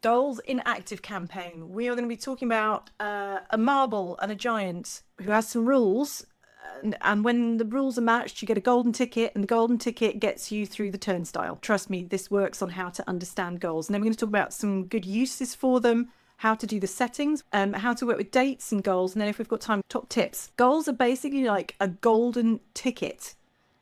Goals in ActiveCampaign. We are going to be talking about a marble and a giant who has some rules. And when the rules are matched, you get a golden ticket, and the golden ticket gets you through the turnstile. Trust me, this works on how to understand goals. And then we're going to talk about some good uses for them, how to do the settings, how to work with dates and goals. And then if we've got time, top tips. Goals are basically like a golden ticket.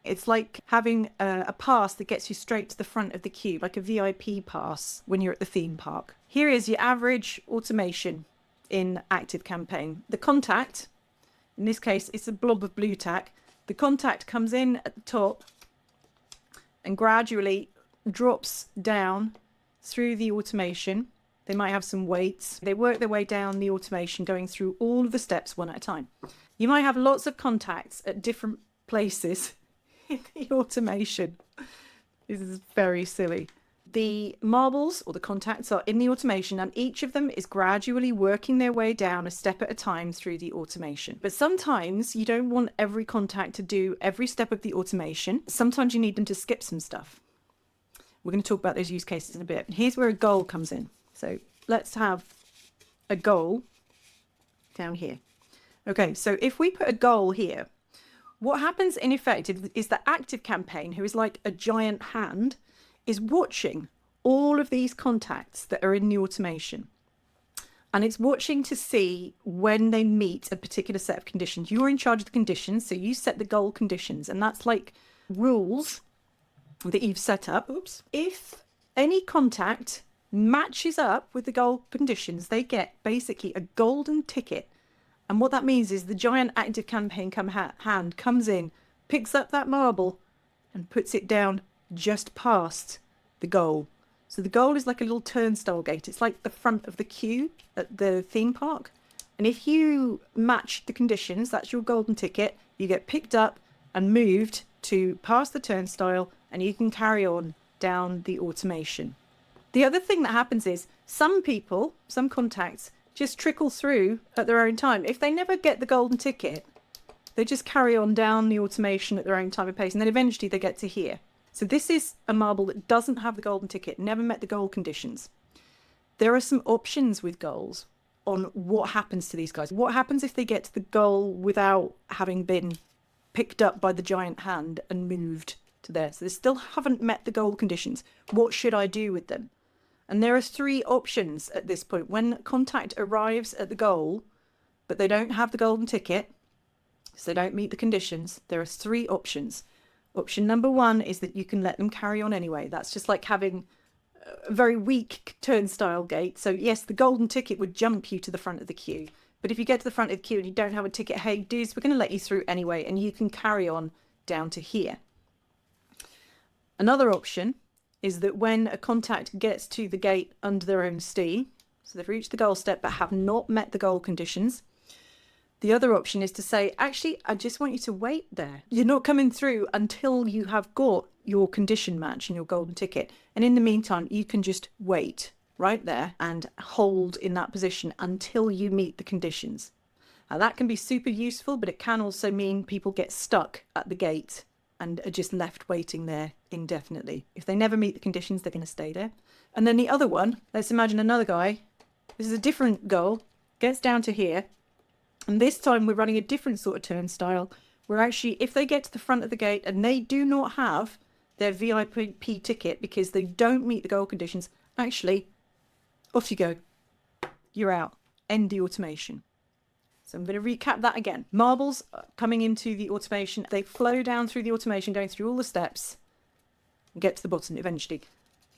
It's like having a pass that gets you straight to the front of the queue, like a VIP pass when you're at the theme park. Here is your average automation in ActiveCampaign. The contact, in this case, it's a blob of blue tack. The contact comes in at the top and gradually drops down through the automation. They might have some weights. They work their way down the automation, going through all of the steps one at a time. You might have lots of contacts at different places in the automation. This is very silly. The marbles or the contacts are in the automation, and each of them is gradually working their way down a step at a time through the automation. But sometimes you don't want every contact to do every step of the automation. Sometimes you need them to skip some stuff. We're going to talk about those use cases in a bit. Here's where a goal comes in. So let's have a goal down here. Okay, so if we put a goal here, what happens in effect is that ActiveCampaign, who is like a giant hand, is watching all of these contacts that are in the automation. And it's watching to see when they meet a particular set of conditions. You're in charge of the conditions, so you set the goal conditions, and that's like rules that you've set up. Oops. If any contact matches up with the goal conditions, they get basically a golden ticket. And what that means is the giant ActiveCampaign hand comes in, picks up that marble and puts it down just past the goal. So the goal is like a little turnstile gate. It's like the front of the queue at the theme park. And if you match the conditions, that's your golden ticket. You get picked up and moved to past the turnstile, and you can carry on down the automation. The other thing that happens is some people, some contacts, just trickle through at their own time. If they never get the golden ticket, they just carry on down the automation at their own time and pace, and then eventually they get to here. So this is a marble that doesn't have the golden ticket, never met the goal conditions. There are some options with goals on what happens to these guys. What happens if they get to the goal without having been picked up by the giant hand and moved to there? So they still haven't met the goal conditions. What should I do with them? And there are three options at this point. When contact arrives at the goal, but they don't have the golden ticket, so they don't meet the conditions, there are three options. Option number one is that you can let them carry on anyway. That's just like having a very weak turnstile gate. So yes, the golden ticket would jump you to the front of the queue. But if you get to the front of the queue and you don't have a ticket, hey dudes, we're going to let you through anyway, and you can carry on down to here. Another option is that when a contact gets to the gate under their own steam, so they've reached the goal step but have not met the goal conditions, the other option is to say, actually, I just want you to wait there. You're not coming through until you have got your condition match and your golden ticket. And in the meantime, you can just wait right there and hold in that position until you meet the conditions. Now, that can be super useful, but it can also mean people get stuck at the gate and are just left waiting there indefinitely. If they never meet the conditions, they're going to stay there. And then the other one, let's imagine another guy. This is a different goal, gets down to here. And this time we're running a different sort of turnstile where actually if they get to the front of the gate and they do not have their VIP ticket because they don't meet the goal conditions, actually, off you go. You're out. End the automation. So I'm going to recap that again. Marbles coming into the automation, they flow down through the automation, going through all the steps and get to the bottom eventually.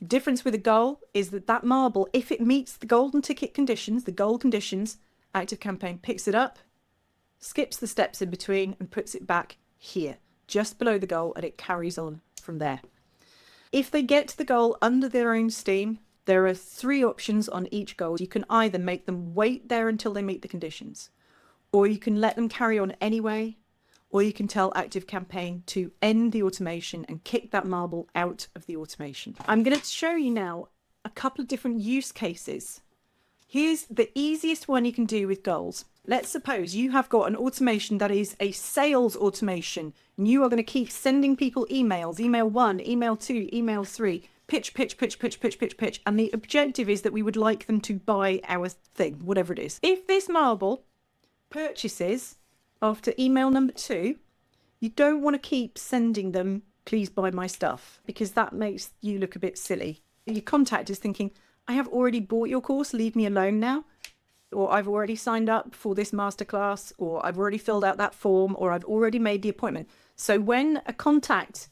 The difference with a goal is that that marble, if it meets the golden ticket conditions, the goal conditions, ActiveCampaign picks it up, skips the steps in between and puts it back here, just below the goal, and it carries on from there. If they get to the goal under their own steam, there are three options on each goal. You can either make them wait there until they meet the conditions, or you can let them carry on anyway, or you can tell ActiveCampaign to end the automation and kick that marble out of the automation. I'm going to show you now a couple of different use cases. Here's the easiest one you can do with goals. Let's suppose you have got an automation that is a sales automation, and you are going to keep sending people emails, email 1, email 2, email 3, pitch. And the objective is that we would like them to buy our thing, whatever it is. If this marble purchases after email number 2, you don't want to keep sending them, please buy my stuff, because that makes you look a bit silly. Your contact is thinking, I have already bought your course, leave me alone now. Or I've already signed up for this masterclass, or I've already filled out that form, or I've already made the appointment. So when a contact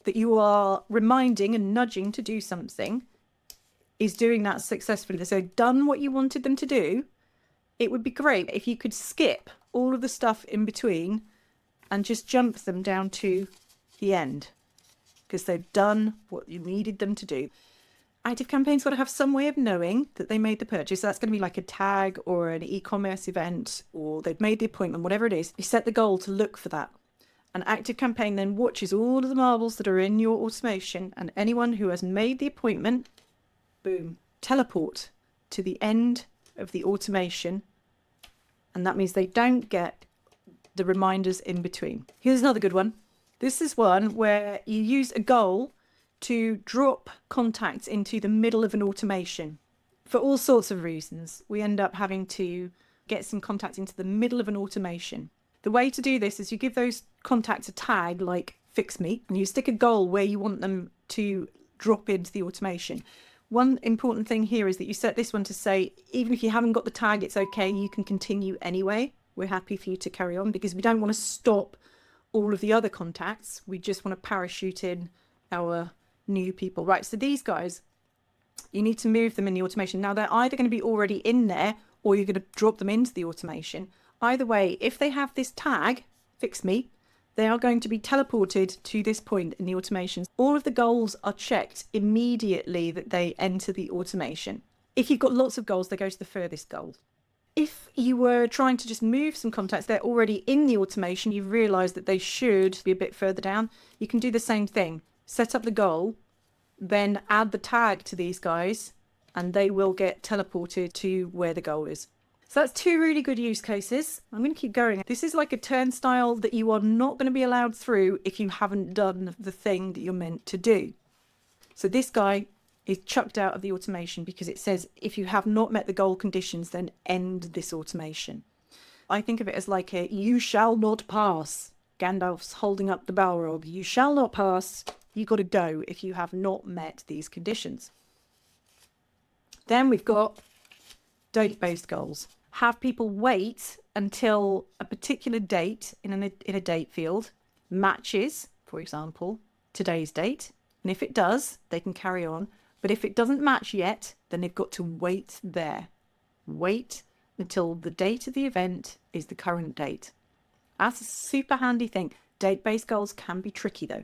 that you are reminding and nudging to do something is doing that successfully, so done what you wanted them to do, it would be great if you could skip all of the stuff in between and just jump them down to the end, because they've done what you needed them to do. ActiveCampaign's got to have some way of knowing that they made the purchase. So that's going to be like a tag or an e-commerce event, or they've made the appointment, whatever it is. You set the goal to look for that. And ActiveCampaign then watches all of the marbles that are in your automation, and anyone who has made the appointment, boom, teleport to the end of the automation. And that means they don't get the reminders in between. Here's another good one. This is one where you use a goal to drop contacts into the middle of an automation. For all sorts of reasons, we end up having to get some contacts into the middle of an automation. The way to do this is you give those contacts a tag like fix me, and you stick a goal where you want them to drop into the automation. One important thing here is that you set this one to say, even if you haven't got the tag, it's okay, you can continue anyway. We're happy for you to carry on, because we don't want to stop all of the other contacts. We just want to parachute in our new people. Right, so these guys, you need to move them in the automation. Now they're either going to be already in there, or you're going to drop them into the automation. Either way, if they have this tag, fix me, they are going to be teleported to this point in the automation. All of the goals are checked immediately that they enter the automation. If you've got lots of goals, they go to the furthest goal. If you were trying to just move some contacts, they're already in the automation, you've realized that they should be a bit further down, you can do the same thing. Set up the goal, then add the tag to these guys, and they will get teleported to where the goal is. So that's 2 really good use cases. I'm going to keep going. This is like a turnstile that you are not going to be allowed through if you haven't done the thing that you're meant to do. So this guy is chucked out of the automation because it says, if you have not met the goal conditions, then end this automation. I think of it as like a, you shall not pass. Gandalf's holding up the Balrog. You shall not pass. You got to go if you have not met these conditions. Then we've got date-based goals. Have people wait until a particular date in a date field matches, for example, today's date. And if it does, they can carry on. But if it doesn't match yet, then they've got to wait there. Wait until the date of the event is the current date. That's a super handy thing. Date-based goals can be tricky though.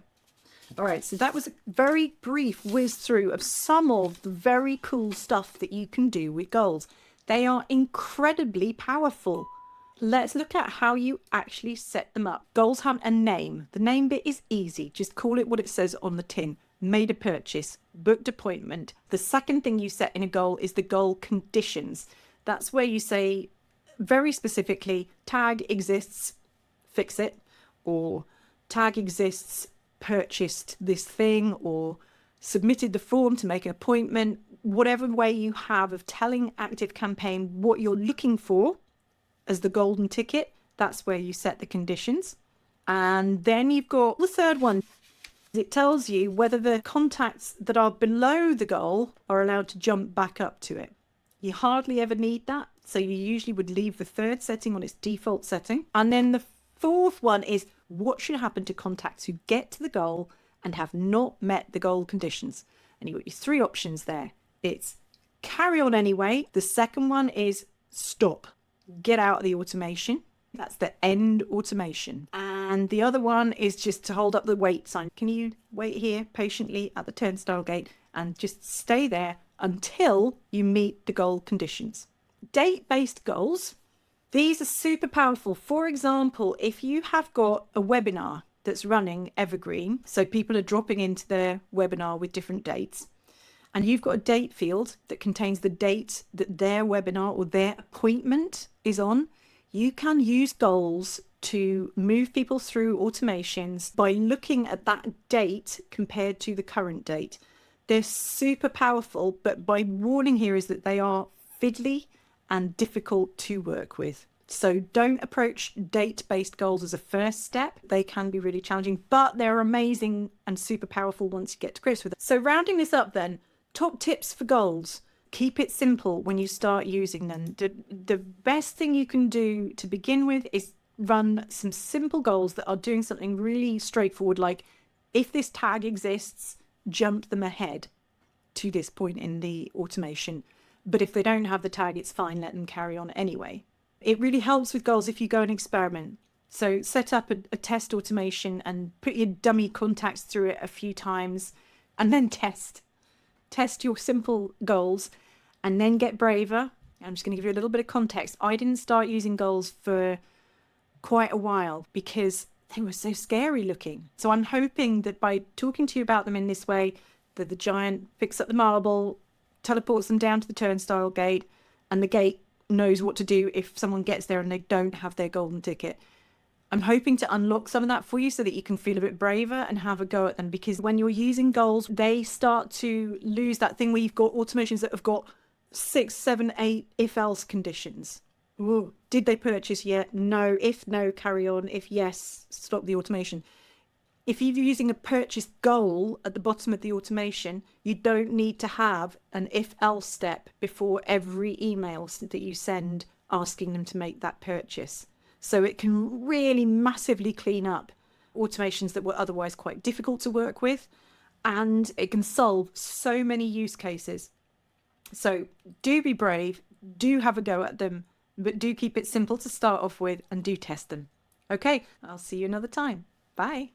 All right, so that was a very brief whiz through of some of the very cool stuff that you can do with goals. They are incredibly powerful. Let's look at how you actually set them up. Goals have a name. The name bit is easy. Just call it what it says on the tin. Made a purchase, booked appointment. The second thing you set in a goal is the goal conditions. That's where you say very specifically, tag exists, fix it, or tag exists, purchased this thing, or submitted the form to make an appointment. Whatever way you have of telling ActiveCampaign what you're looking for as the golden ticket, that's where you set the conditions. And then you've got the third one. It tells you whether the contacts that are below the goal are allowed to jump back up to it. You hardly ever need that, so you usually would leave the third setting on its default setting. And then the fourth one is what should happen to contacts who get to the goal and have not met the goal conditions. And you've got your 3 options there. It's carry on anyway. The second one is stop, get out of the automation. That's the end automation. And the other one is just to hold up the wait sign. Can you wait here patiently at the turnstile gate and just stay there until you meet the goal conditions? Date-based goals, these are super powerful. For example, if you have got a webinar that's running evergreen, so people are dropping into their webinar with different dates, and you've got a date field that contains the date that their webinar or their appointment is on, you can use goals to move people through automations by looking at that date compared to the current date. They're super powerful, but my warning here is that they are fiddly and difficult to work with. So don't approach date-based goals as a first step. They can be really challenging, but they're amazing and super powerful once you get to grips with it. So rounding this up then, top tips for goals. Keep it simple when you start using them. The best thing you can do to begin with is run some simple goals that are doing something really straightforward, like if this tag exists, jump them ahead to this point in the automation. But if they don't have the tag, it's fine, let them carry on anyway. It really helps with goals if you go and experiment. So set up a test automation and put your dummy contacts through it a few times and then test your simple goals and then get braver. I'm just going to give you a little bit of context. I didn't start using goals for quite a while because they were so scary looking. So I'm hoping that by talking to you about them in this way, that the giant picks up the marble, teleports them down to the turnstile gate, and the gate knows what to do if someone gets there and they don't have their golden ticket. I'm hoping to unlock some of that for you so that you can feel a bit braver and have a go at them, because when you're using goals, they start to lose that thing where you've got automations that have got 6, 7, 8 if-else conditions. Ooh, did they purchase yet? No. If no, carry on. If yes, stop the automation. If you're using a purchase goal at the bottom of the automation, you don't need to have an if-else step before every email that you send asking them to make that purchase. So it can really massively clean up automations that were otherwise quite difficult to work with, and it can solve so many use cases. So do be brave, do have a go at them, but do keep it simple to start off with and do test them. Okay, I'll see you another time. Bye.